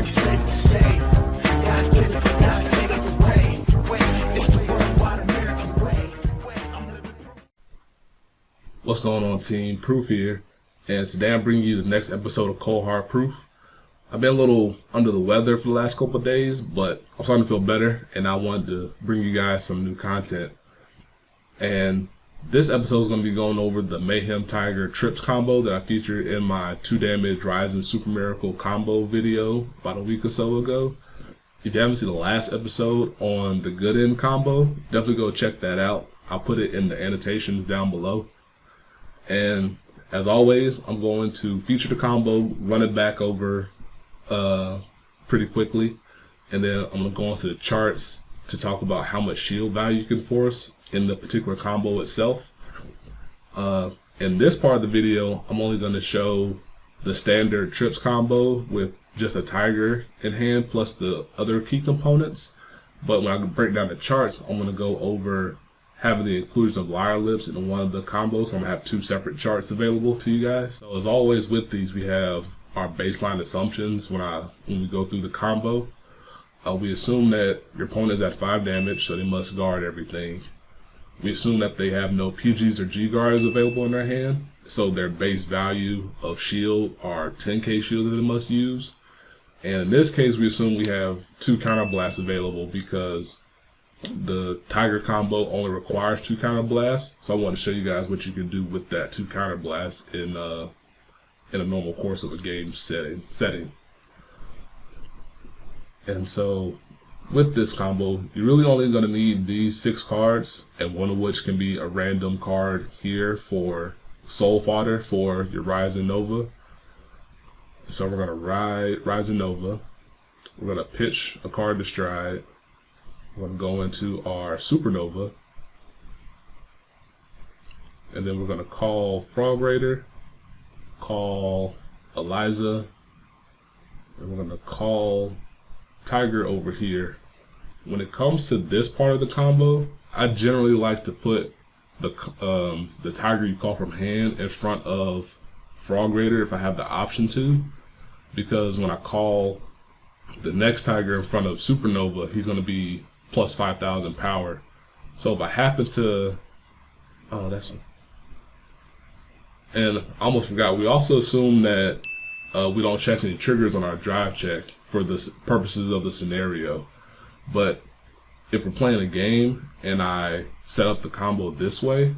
pretty safe to say. God give it, God take it away. It's the worldwide American way. I'm living proof. What's going on, team? Proof here, and today I'm bringing you the next episode of Cold Hard Proof. I've been a little under the weather for the last couple of days, but I'm starting to feel better, and I wanted to bring you guys some new content. And this episode is going to be going over the Mayhem Tiger Trips combo that I featured in my 2-damage Ryzen Super Miracle combo video about a week or so ago. If you haven't seen the last episode on the Good End combo, definitely go check that out. I'll put it in the annotations down below. And as always, I'm going to feature the combo, run it back over pretty quickly, and then I'm going to go into the charts to talk about how much shield value you can force in the particular combo itself. In this part of the video, I'm only going to show the standard trips combo with just a tiger in hand plus the other key components. But when I break down the charts, I'm going to go over having the inclusion of Lyre Lips in one of the combos. So I'm going to have two separate charts available to you guys. So as always with these, we have our baseline assumptions when we go through the combo. We assume that your opponent is at 5 damage, so they must guard everything. We assume that they have no PGs or G guards available in their hand, so their base value of shield are 10k shield that they must use. And in this case, we assume we have 2 counter blasts available because the Tiger combo only requires 2 counter blasts. So I want to show you guys what you can do with that 2 counter blasts in a normal course of a game setting. And so with this combo, you're really only going to need these 6 cards, and one of which can be a random card here for soul fodder for your Ryzen Nova. So we're going to ride Ryzen Nova. We're going to pitch a card to Stride. We're going to go into our Supernova. And then we're going to call Frog Raider, call Eliza, and we're going to call Tiger over here. When it comes to this part of the combo, I generally like to put the Tiger you call from hand in front of Frog Raider if I have the option to, because when I call the next Tiger in front of Supernova, he's going to be plus 5,000 power. So if I happen to, and I almost forgot, we also assume that we don't check any triggers on our drive check for the purposes of the scenario. But if we're playing a game and I set up the combo this way,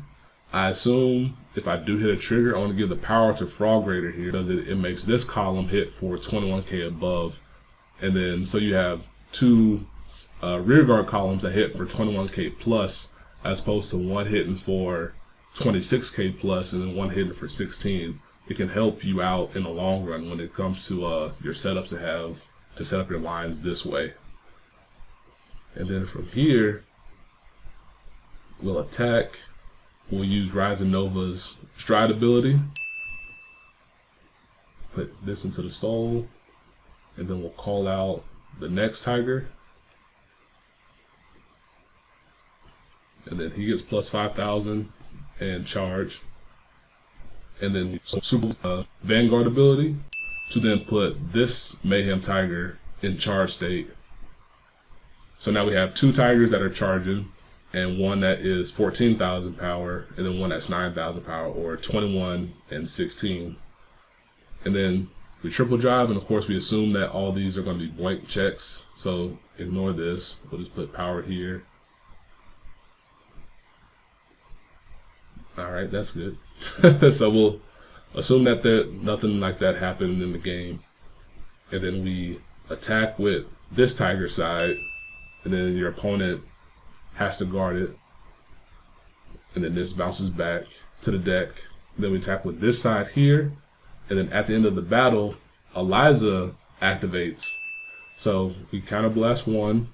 I assume if I do hit a trigger, I want to give the power to Frog Raider here, because it makes this column hit for 21k above. And then so you have 2 rear guard columns that hit for 21k plus, as opposed to one hitting for 26k plus and then one hitting for 16. It can help you out in the long run when it comes to your setups to set up your lines this way. And then from here, we'll attack. We'll use Ryzen Nova's Stride ability. Put this into the soul. And then we'll call out the next Tiger. And then he gets plus 5,000 and charge. And then Super Vanguard ability to then put this Mayhem Tiger in charge state. So now we have 2 Tigers that are charging, and one that is 14,000 power, and then one that's 9,000 power, or 21 and 16. And then we triple drive, and of course we assume that all these are going to be blank checks, so ignore this. We'll just put power here. Alright, that's good. So we'll assume that nothing like that happened in the game. And then we attack with this Tiger side, and then your opponent has to guard it. And then this bounces back to the deck. And then we attack with this side here. And then at the end of the battle, Eliza activates. So we counter blast 1,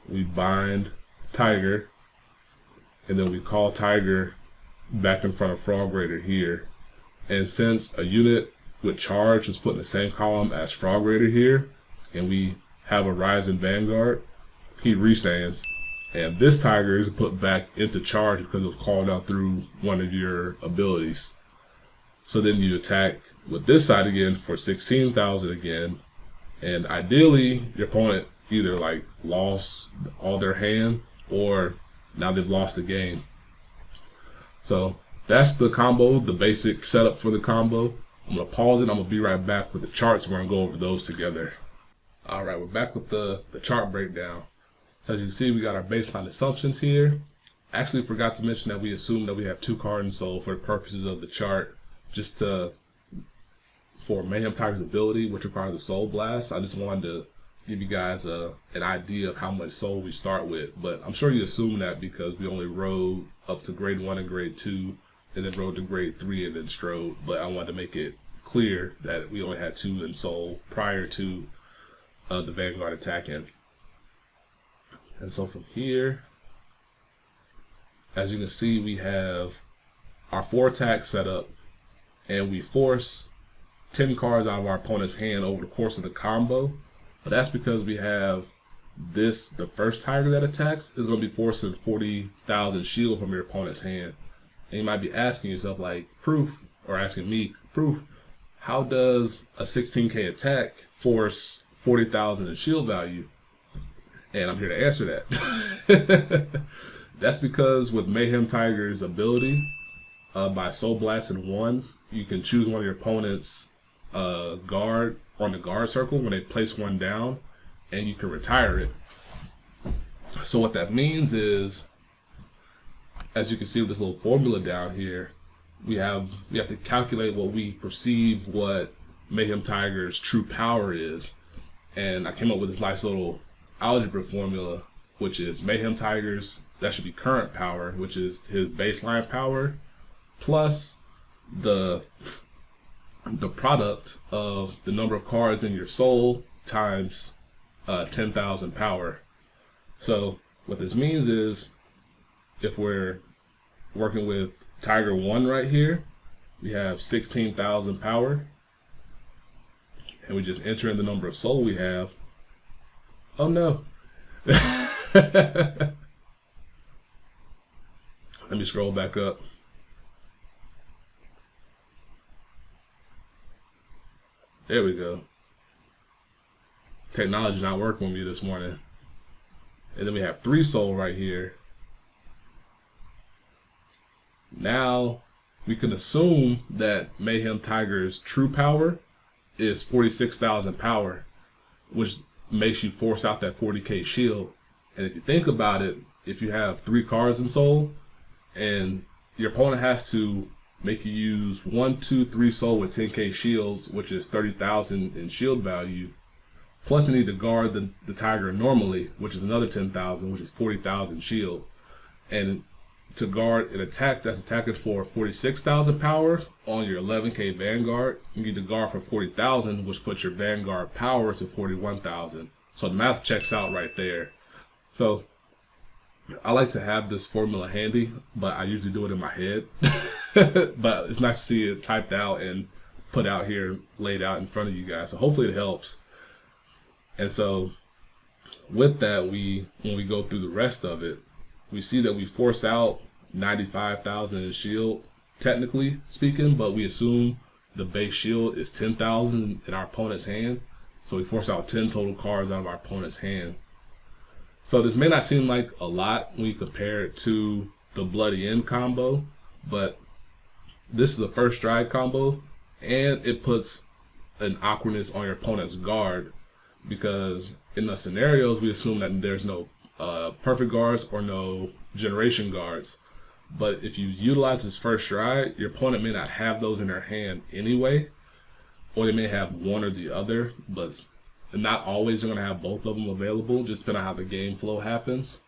we bind Tiger, and then we call Tiger back in front of Frog Raider here. And since a unit with charge is put in the same column as Frog Raider here, and we have a Ryzen Vanguard, he restands. And this Tiger is put back into charge because it was called out through one of your abilities. So then you attack with this side again for 16,000 again, And ideally, your opponent either like lost all their hand or now they've lost the game. So that's the combo, the basic setup for the combo. I'm going to pause it. I'm going to be right back with the charts. We're going to go over those together. All right, we're back with the chart breakdown. So as you can see, we got our baseline assumptions here. Actually forgot to mention that we assume that we have 2 cards in soul for the purposes of the chart, just for Mayhem Tiger's ability, which requires the Soul Blast. I just wanted to give you guys an idea of how much soul we start with, but I'm sure you assume that because we only rode up to grade 1 and grade 2, and then rode to grade 3 and then strode. But I wanted to make it clear that we only had 2 in soul prior to the Vanguard attacking. And so from here, as you can see, we have our 4 attacks set up, and we force 10 cards out of our opponent's hand over the course of the combo. But that's because we have this, the first Tiger that attacks is going to be forcing 40,000 shield from your opponent's hand. And you might be asking yourself, like, Proof, or asking me, Proof, how does a 16k attack force 40,000 in shield value? And I'm here to answer that. That's because with Mayhem Tiger's ability, by Soul Blasting 1, you can choose one of your opponent's guard on the guard circle when they place one down, and you can retire it. So what that means is, as you can see with this little formula down here, we have to calculate what we perceive what Mayhem Tiger's true power is. And I came up with this nice little algebra formula, which is Mayhem Tiger's, that should be current power, which is his baseline power, plus the product of the number of cards in your soul times 10,000 power. So what this means is, if we're working with Tiger 1 right here, we have 16,000 power, and we just enter in the number of soul we have. Oh no. Let me scroll back up. There we go. Technology's not working with me this morning. And then we have 3 soul right here. Now we can assume that Mayhem Tiger's true power is 46,000 power, which makes you force out that 40k shield. And if you think about it, if you have 3 cards in soul and your opponent has to make you use 1, 2, 3 soul with 10k shields, which is 30,000 in shield value, plus they need to guard the Tiger normally, which is another 10,000, which is 40,000 shield. And to guard an attack that's attacking for 46,000 power on your 11k Vanguard, you need to guard for 40,000, which puts your Vanguard power to 41,000. So the math checks out right there. So I like to have this formula handy, but I usually do it in my head. But it's nice to see it typed out and put out here, laid out in front of you guys. So hopefully it helps. And so with that, when we go through the rest of it, we see that we force out 95,000 in shield, technically speaking, but we assume the base shield is 10,000 in our opponent's hand. So we force out 10 total cards out of our opponent's hand. So this may not seem like a lot when you compare it to the Bloody End combo, but this is the first stride combo, and it puts an awkwardness on your opponent's guard, because in the scenarios we assume that there's no perfect guards or no generation guards. But if you utilize this first stride, your opponent may not have those in their hand anyway, or they may have one or the other, but not always are going to have both of them available, just depending on how the game flow happens.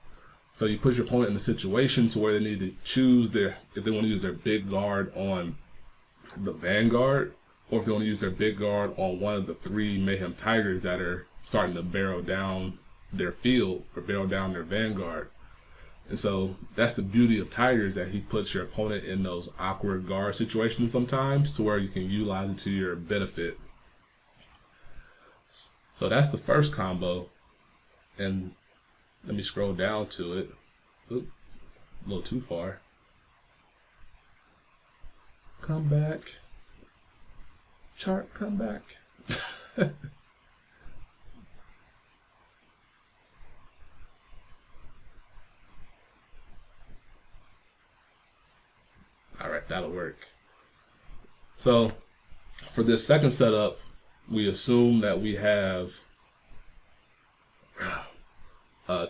So you put your opponent in a situation to where they need to choose if they want to use their big guard on the Vanguard, or if they want to use their big guard on one of the 3 Mayhem Tigers that are starting to barrel down their field or barrel down their Vanguard. And so that's the beauty of Tigers, that he puts your opponent in those awkward guard situations sometimes to where you can utilize it to your benefit. So that's the first combo. And let me scroll down to it. Oop, a little too far. Come back. Chart, come back. that'll work. So for this second setup, we assume that we have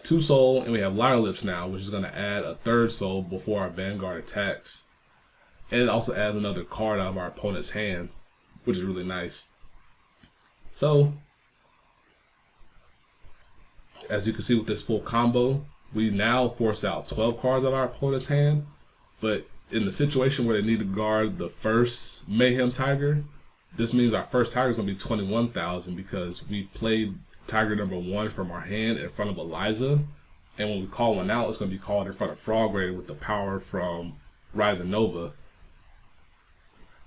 2 soul, and we have Liar Lips now, which is going to add a 3rd soul before our Vanguard attacks. And it also adds another card out of our opponent's hand, which is really nice. So, as you can see with this full combo, we now force out 12 cards out of our opponent's hand. But in the situation where they need to guard the first Mayhem Tiger, this means our first Tiger is going to be 21,000 because we played Tiger number 1 from our hand in front of Eliza. And when we call one out, it's going to be called in front of Frog Raider with the power from Rising Nova.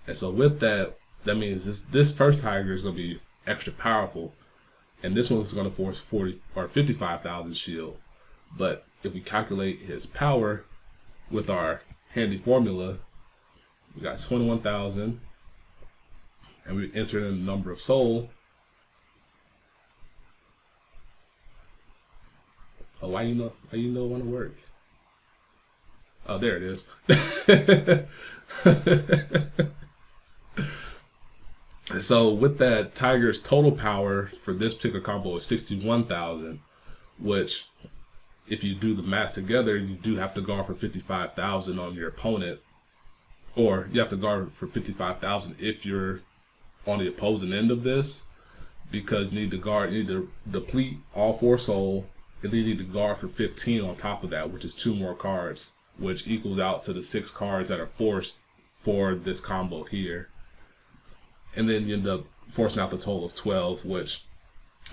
And so with that, that means this first Tiger is going to be extra powerful. And this one's going to force 40 or 55,000 shield. But if we calculate his power with our handy formula, we got 21,000. And we insert in the number of soul. Oh, why you know it want to work? Oh, there it is. So with that, Tiger's total power for this particular combo is 61,000, which if you do the math together, you do have to guard for 55,000 on your opponent, or you have to guard for 55,000 if you're on the opposing end of this, because you need to deplete all 4 soul, and then you need to guard for 15 on top of that, which is 2 more cards, which equals out to the 6 cards that are forced for this combo here. And then you end up forcing out the total of 12, which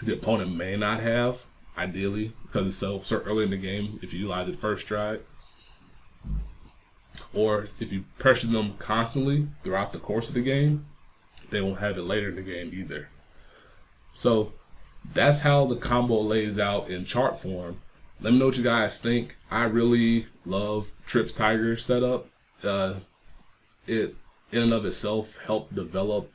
the opponent may not have, ideally, because it's so early in the game if you utilize it first try. Or if you pressure them constantly throughout the course of the game, they won't have it later in the game either. So that's how the combo lays out in chart form. Let me know what you guys think. I really love Tripp's Tiger setup. It in and of itself helped develop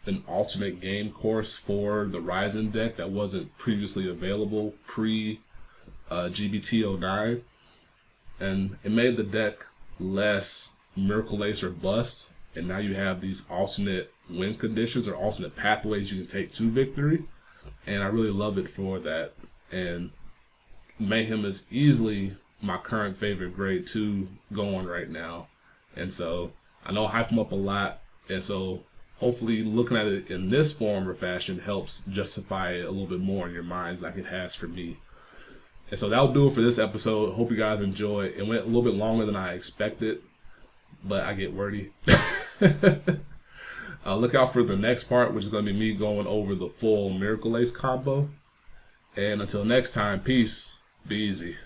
an alternate game course for the Ryzen deck that wasn't previously available pre GBT09, and it made the deck less Miracle Ace or bust, and now you have these alternate win conditions or alternate pathways you can take to victory, and I really love it for that. And Mayhem is easily my current favorite grade 2 going right now, and so I know I hype him up a lot, and so hopefully looking at it in this form or fashion helps justify it a little bit more in your minds like it has for me. And so that'll do it for this episode. Hope you guys enjoy. It went a little bit longer than I expected, but I get wordy. Look out for the next part, which is going to be me going over the full Miracle Ace combo. And until next time, peace. Be easy.